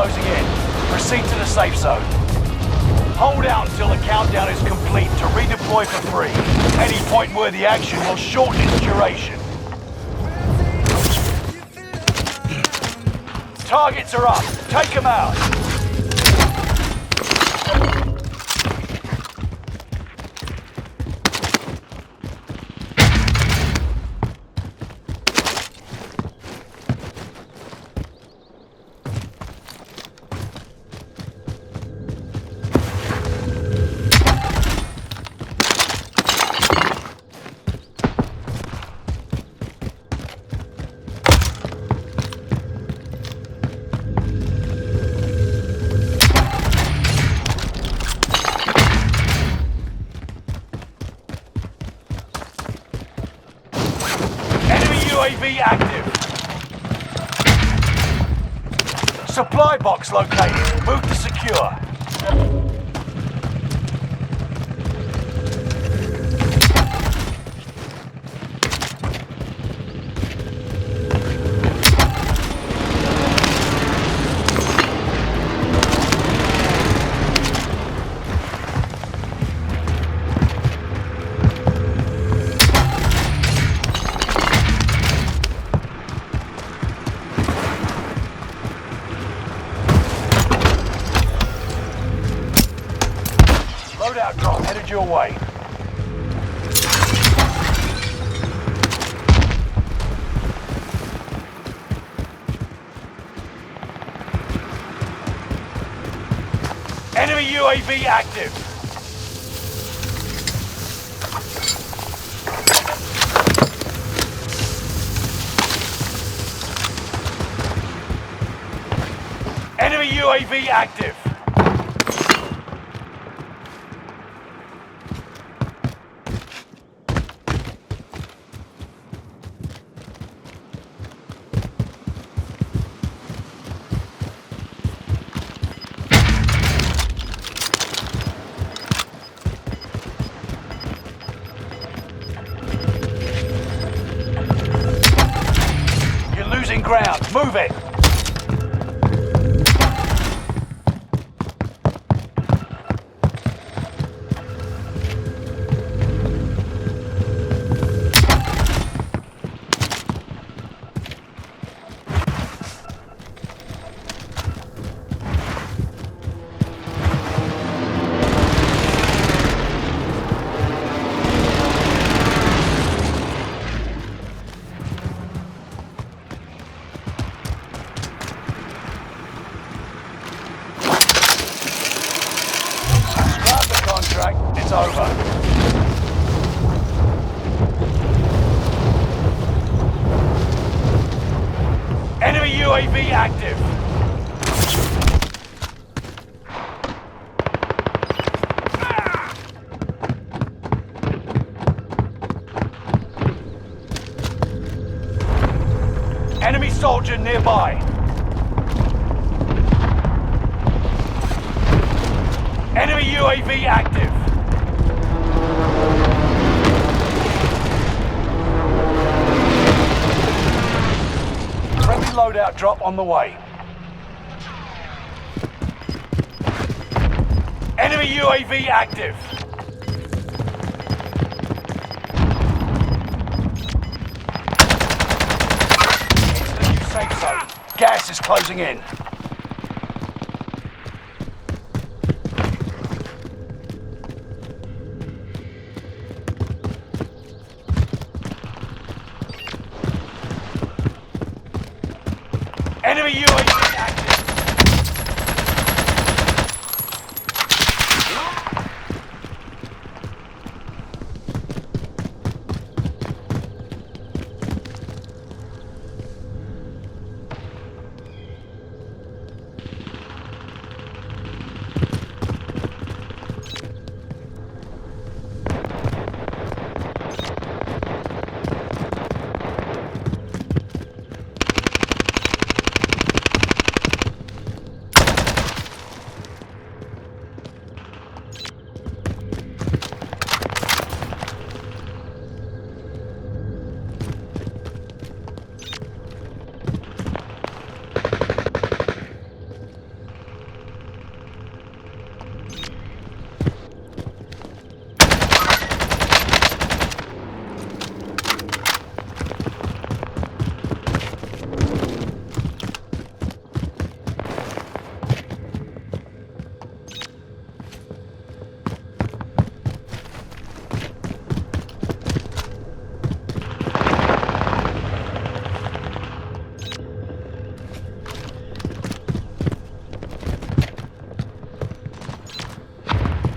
closing in. Proceed to the safe zone. Hold out until the countdown is complete to redeploy for free. Any point-worthy action will shorten its duration. Targets are up. Take them out. UAV active. Supply box located. Move to secure. Loadout drop headed your way. Enemy UAV active. Enemy UAV active. Ground. Move it. It's over. Enemy UAV active. Enemy soldier nearby. Enemy UAV active. Friendly loadout drop on the way. Enemy UAV active. Into the new safe zone. Gas is closing in. Enemy UAV active.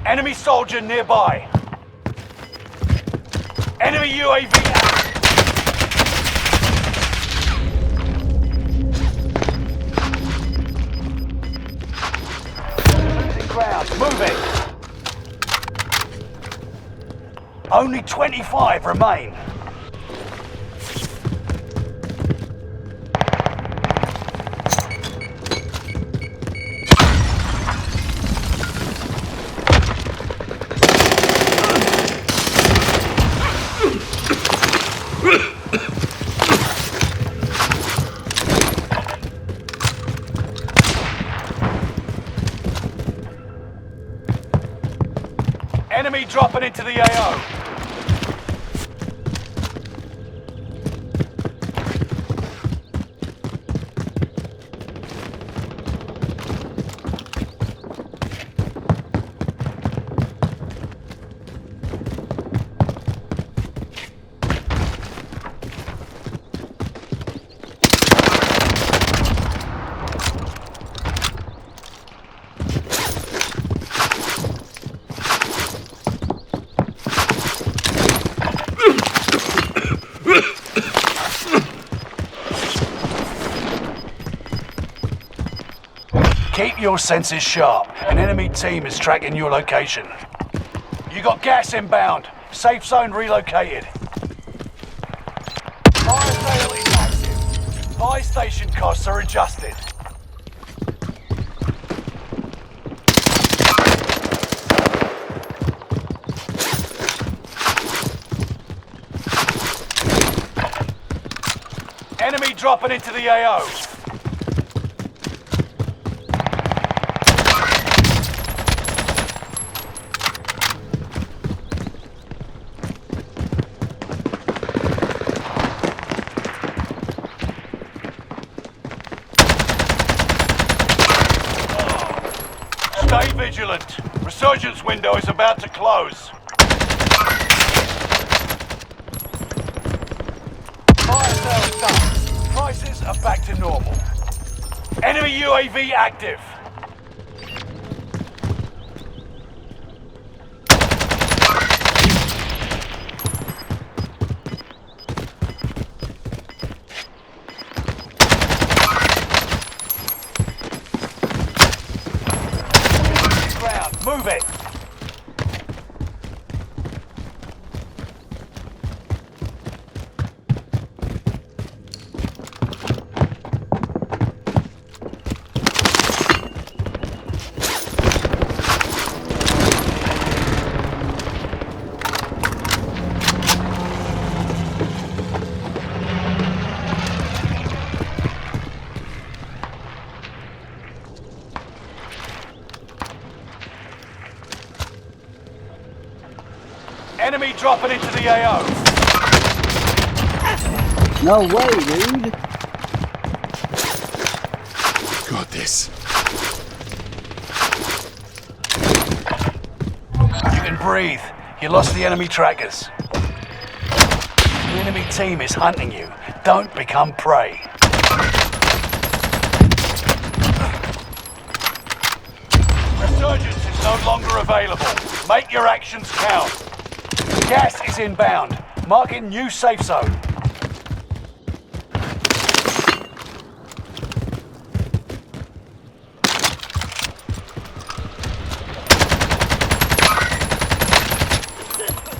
Enemy soldier nearby. Enemy UAV active. Losing ground. Move it. Only 25 remain. Enemy dropping into the AO. Keep your senses sharp. An enemy team is tracking your location. You got gas inbound. Safe zone relocated. Fire sale is active. Buy station costs are adjusted. Enemy dropping into the AO. Stay vigilant. Resurgence window is about to close. Fire sales done. Prices are back to normal. Enemy UAV active. Move it! Enemy dropping into the AO. No way, dude. Got this. You can breathe. You lost the enemy trackers. The enemy team is hunting you. Don't become prey. Resurgence is no longer available. Make your actions count. Gas is inbound. Marking new safe zone.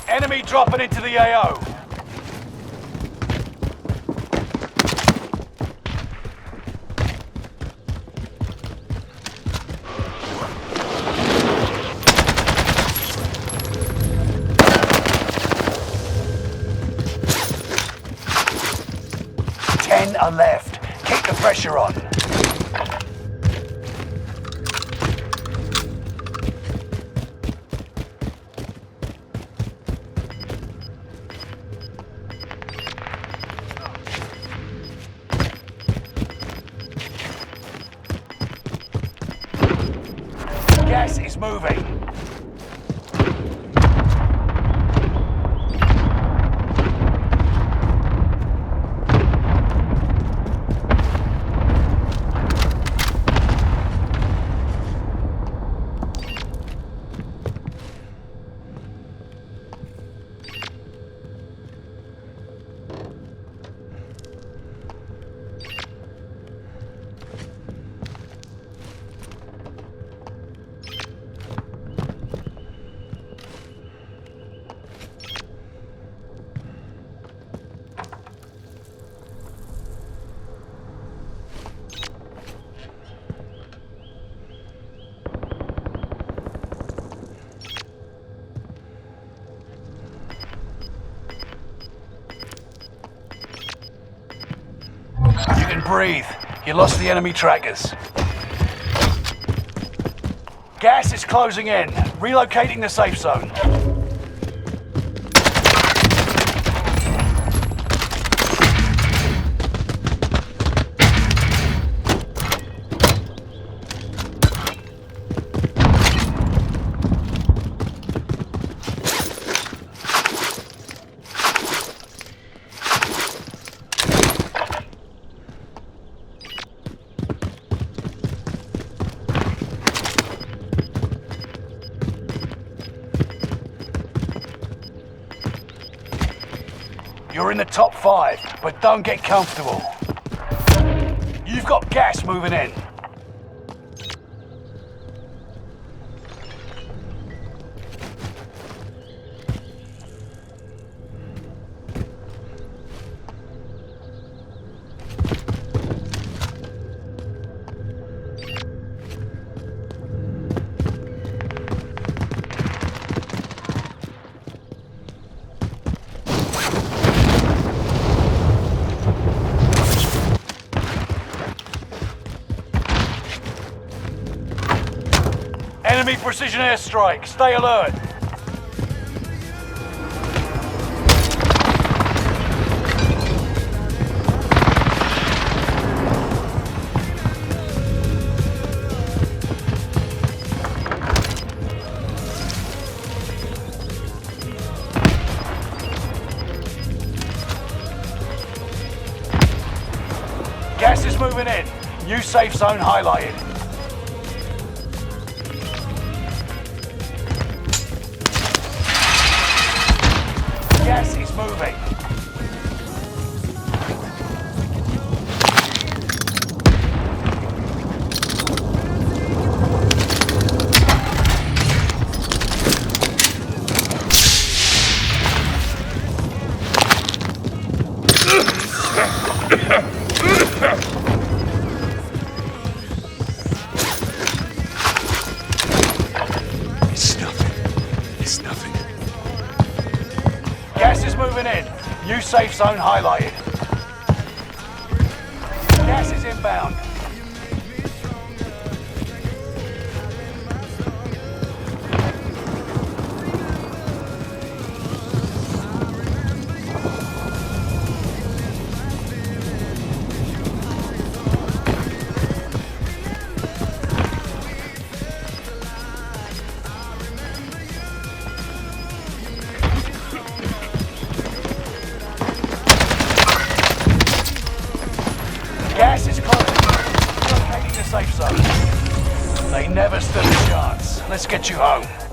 Enemy dropping into the AO. Are left. Keep the pressure on. Gas is moving. breathe. You lost the enemy trackers. Gas is closing in. Relocating the safe zone. You're in the top 5, but don't get comfortable. You've got gas moving in. Enemy precision airstrike. Stay alert. Gas is moving in. New safe zone highlighted. Gas is moving. It's nothing. Gas is moving in. New safe zone highlighted. Gas is inbound. Gas is closing. Locating the safe zone. They never stood a chance. Let's get you home.